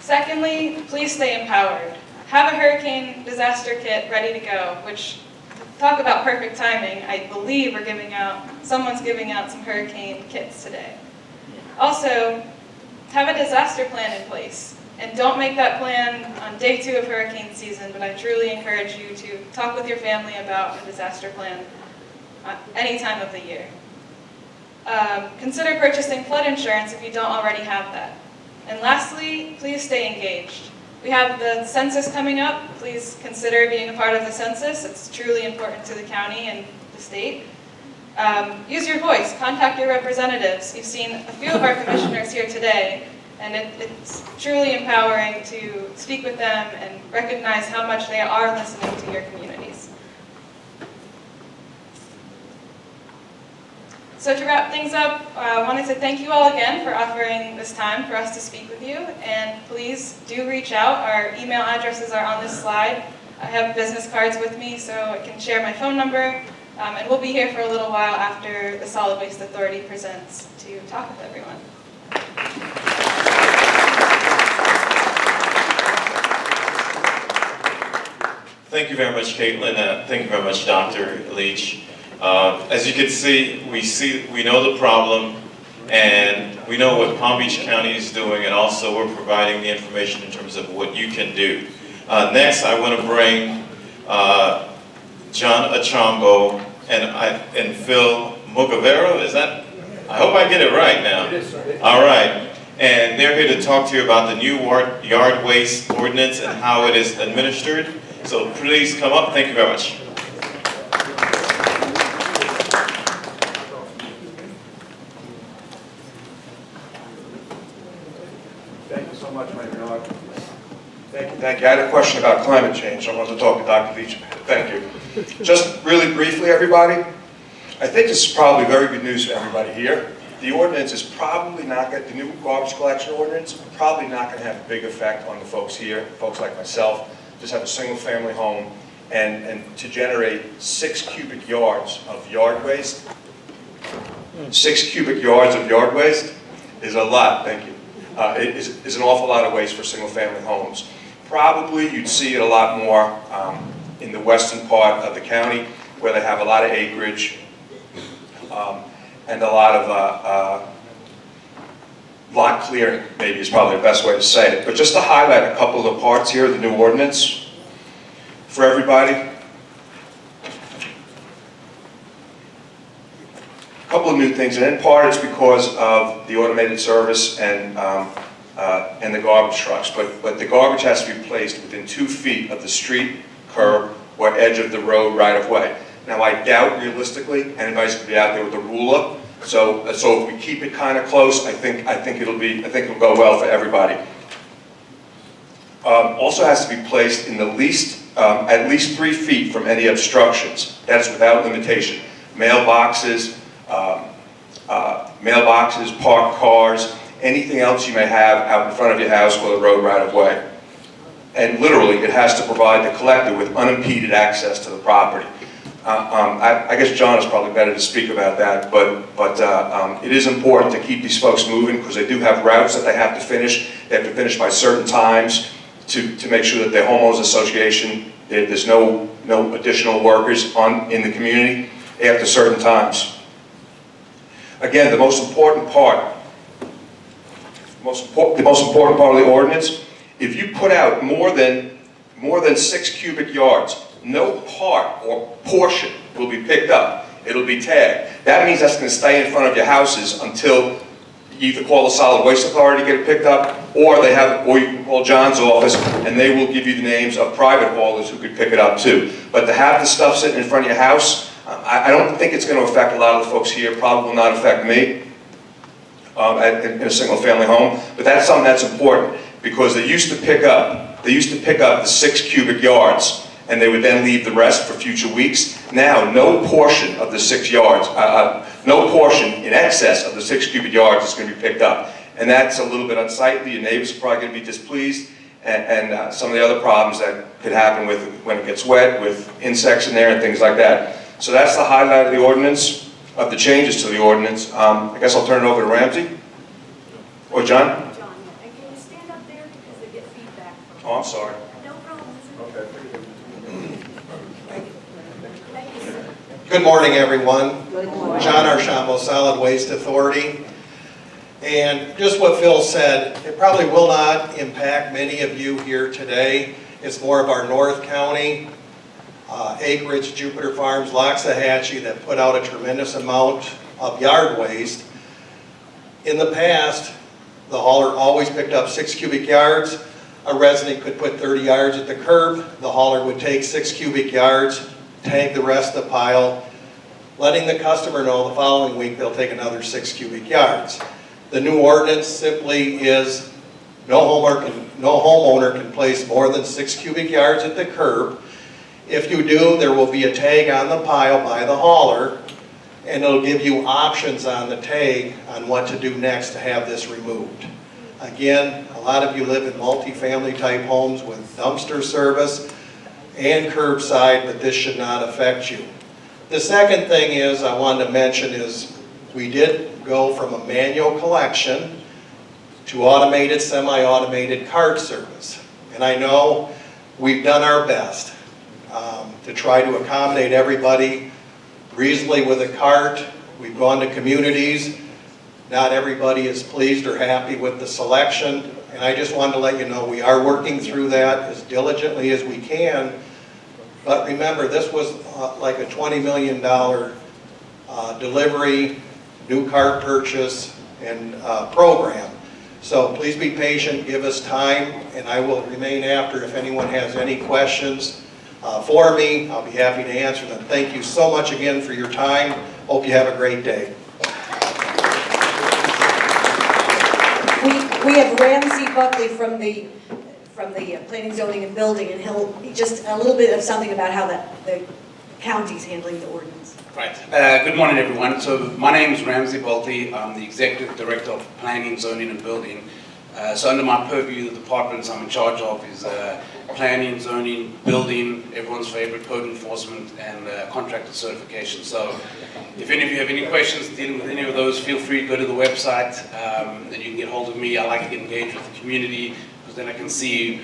Secondly, please stay empowered. Have a hurricane disaster kit ready to go, which, talk about perfect timing, I believe someone's giving out some hurricane kits today. Also, have a disaster plan in place. And don't make that plan on day 2 of hurricane season, but I truly encourage you to talk with your family about a disaster plan any time of the year. Consider purchasing flood insurance if you don't already have that. And lastly, please stay engaged. We have the census coming up. Please consider being a part of the census. It's truly important to the county and the state. Use your voice. Contact your representatives. You've seen a few of our commissioners here today, and it's truly empowering to speak with them and recognize how much they are listening to your communities. So to wrap things up, I wanted to thank you all again for offering this time for us to speak with you, and please do reach out. Our email addresses are on this slide. I have business cards with me, so I can share my phone number, and we'll be here for a little while after the Solid Waste Authority presents to talk with everyone. Thank you very much, Caitlin. Thank you very much, Dr. Leach. As you can see, we know the problem, and we know what Palm Beach County is doing, and also we're providing the information in terms of what you can do. Next, I want to bring John Achambo, and Phil Mugavero, is that? I hope I get it right now. All right. And they're here to talk to you about the new yard waste ordinance and how it is administered. So please come up. Thank you very much. Thank you so much, Mayor Miller. Thank you. I had a question about climate change. I wanted to talk to Dr. Veach. Thank you. Just really briefly, everybody, I think this is probably very good news for everybody here. The ordinance is probably not going to, the new garbage collection ordinance, probably not going to have a big effect on the folks here, folks like myself, just have a single family home, and to generate 6 cubic yards of yard waste. 6 cubic yards of yard waste is a lot, thank you. It is an awful lot of waste for single family homes. Probably you'd see it a lot more in the western part of the county where they have a lot of acreage and a lot of lot clearing, maybe is probably the best way to say it. But just to highlight a couple of the parts here of the new ordinance for everybody. A couple of new things, and in part it's because of the automated service and the garbage trucks. But the garbage has to be placed within 2 feet of the street, curb, or edge of the road right of way. Now I doubt realistically anybody's going to be out there with a ruler. So if we keep it kind of close, I think it'll go well for everybody. Also has to be placed in the at least 3 feet from any obstructions. That is without limitation. Mailboxes, parked cars, anything else you may have out in front of your house or the road right of way. And literally, it has to provide the collector with unimpeded access to the property. I guess John is probably better to speak about that, but it is important to keep these folks moving because they do have routes that they have to finish. They have to finish by certain times to make sure that their homeowners association, there's no additional workers in the community after certain times. Again, the most important part of the ordinance, if you put out more than 6 cubic yards, no part or portion will be picked up. It'll be tagged. That means that's going to stay in front of your houses until you either call the solid waste authority to get it picked up, or you can call John's office and they will give you the names of private haulers who could pick it up too. But to have the stuff sitting in front of your house, I don't think it's going to affect a lot of the folks here. Probably will not affect me in a single family home. But that's something that's important because they used to pick up the 6 cubic yards and they would then leave the rest for future weeks. Now, no portion of the 6 yards, no portion in excess of the 6 cubic yards is going to be picked up. And that's a little bit unsightly. Your neighbors are probably going to be displeased. And some of the other problems that could happen when it gets wet, with insects in there and things like that. So that's the highlight of the ordinance, of the changes to the ordinance. I guess I'll turn it over to Ramsey. Or John? John, and can you stand up there because they get feedback? Oh, I'm sorry. No problem. Okay. Thank you, sir. Good morning, everyone. Good morning. John Archambault, Solid Waste Authority. And just what Phil said, it probably will not impact many of you here today. It's more of our North County acreage, Jupiter Farms, Loxahatchee, that put out a tremendous amount of yard waste. In the past, the hauler always picked up 6 cubic yards. A resident could put 30 yards at the curb. The hauler would take 6 cubic yards, tag the rest of the pile, letting the customer know the following week they'll take another 6 cubic yards. The new ordinance simply is no homeowner can place more than 6 cubic yards at the curb. If you do, there will be a tag on the pile by the hauler, and it'll give you options on the tag on what to do next to have this removed. Again, a lot of you live in multi-family type homes with dumpster service and curbside, but this should not affect you. The second thing is I wanted to mention is we did go from a manual collection to automated, semi-automated cart service. And I know we've done our best to try to accommodate everybody reasonably with a cart. We've gone to communities. Not everybody is pleased or happy with the selection. And I just wanted to let you know we are working through that as diligently as we can But remember, this was like a $20 million delivery, new car purchase, and program. So please be patient, give us time, and I will remain after if anyone has any questions for me. I'll be happy to answer them. Thank you so much again for your time. Hope you have a great day. We have Ramsey Buckley from the Planning, Zoning, and Building, and he just a little bit of something about how the county's handling the ordinance. Right. Good morning, everyone. So my name is Ramsey Buckley. I'm the Executive Director of Planning, Zoning, and Building. So under my purview, the departments I'm in charge of is planning, zoning, building, everyone's favorite, code enforcement, and contractor certification. So if any of you have any questions dealing with any of those, feel free to go to the website and you can get hold of me. I like to get engaged with the community because then I can see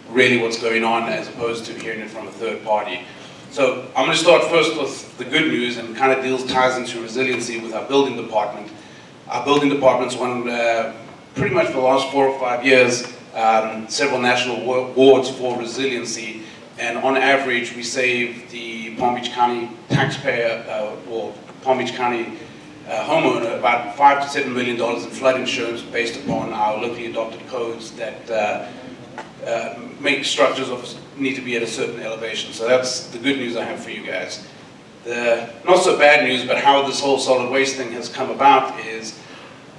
really what's going on as opposed to hearing it from a third party. So I'm going to start first with the good news and kind of ties into resiliency with our building department. Our building department's won pretty much for the last 4 or 5 years several national awards for resiliency, and on average we save the Palm Beach County taxpayer or Palm Beach County homeowner about $5 to $7 million in flood insurance based upon our locally adopted codes that make structures need to be at a certain elevation. So that's the good news I have for you guys. The not so bad news, but how this whole solid waste thing has come about is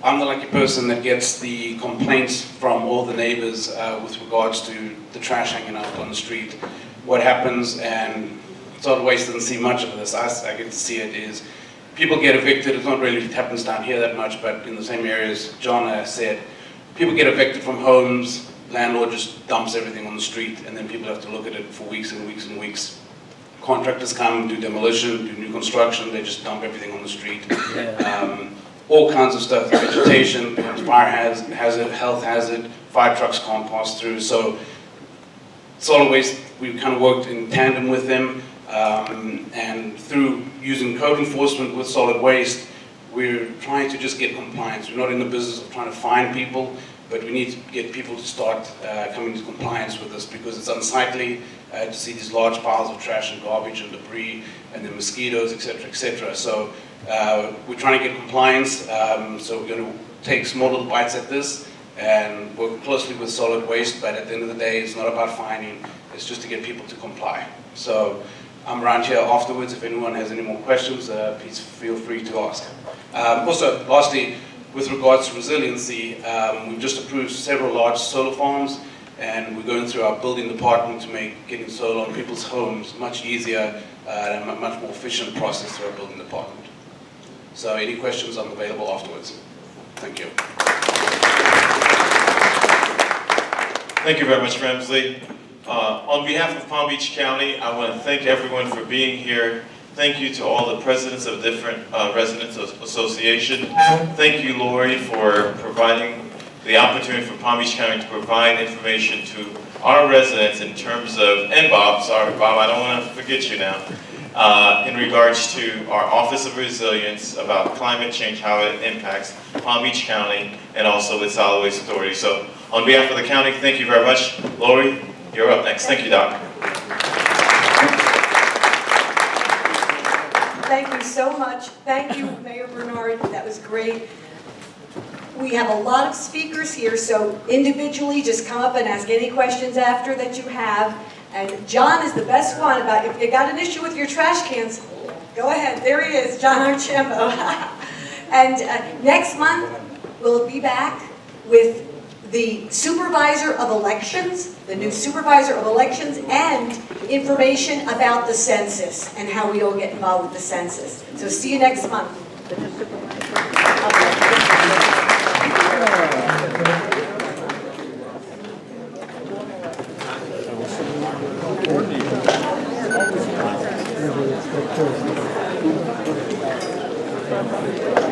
I'm the lucky person that gets the complaints from all the neighbors with regards to the trash hanging out on the street. What happens, and solid waste doesn't see much of this, I get to see it, is people get evicted. It's not really, it happens down here that much, but in the same areas John said, people get evicted from homes, landlord just dumps everything on the street, and then people have to look at it for weeks and weeks and weeks. Contractors come, do demolition, do new construction, they just dump everything on the street. All kinds of stuff, vegetation, fire hazard, health hazard, fire trucks can't pass through. So solid waste, we've kind of worked in tandem with them, and through using code enforcement with solid waste, we're trying to just get compliance. We're not in the business of trying to fine people, but we need to get people to start coming into compliance with us because it's unsightly to see these large piles of trash and garbage and debris and the mosquitoes, etc., etc. So we're trying to get compliance, so we're going to take small little bites at this and work closely with solid waste, but at the end of the day, it's not about fining, it's just to get people to comply. So I'm around here afterwards. If anyone has any more questions, please feel free to ask. Also, lastly, with regards to resiliency, we've just approved several large solar farms, and we're going through our building department to make getting solar on people's homes much easier and a much more efficient process through our building department. So any questions, I'm available afterwards. Thank you. Thank you very much, Ramsey. On behalf of Palm Beach County, I want to thank everyone for being here. Thank you to all the presidents of different residents associations. Thank you, Lori, for providing the opportunity for Palm Beach County to provide information to our residents in terms of, and Bob, sorry Bob, I don't want to forget you now, in regards to our Office of Resilience about climate change, how it impacts Palm Beach County and also its Solid Waste Authority. So on behalf of the county, thank you very much. Lori, you're up next. Thank you, Doc. Thank you so much. Thank you, Mayor Bernard. That was great. We have a lot of speakers here, so individually, just come up and ask any questions after that you have. And John is the best one about if you got an issue with your trash cans, go ahead. There he is, John Archambo. And next month, we'll be back with the supervisor of elections, the new supervisor of elections, and information about the census and how we all get involved with the census. So see you next month. Thank you.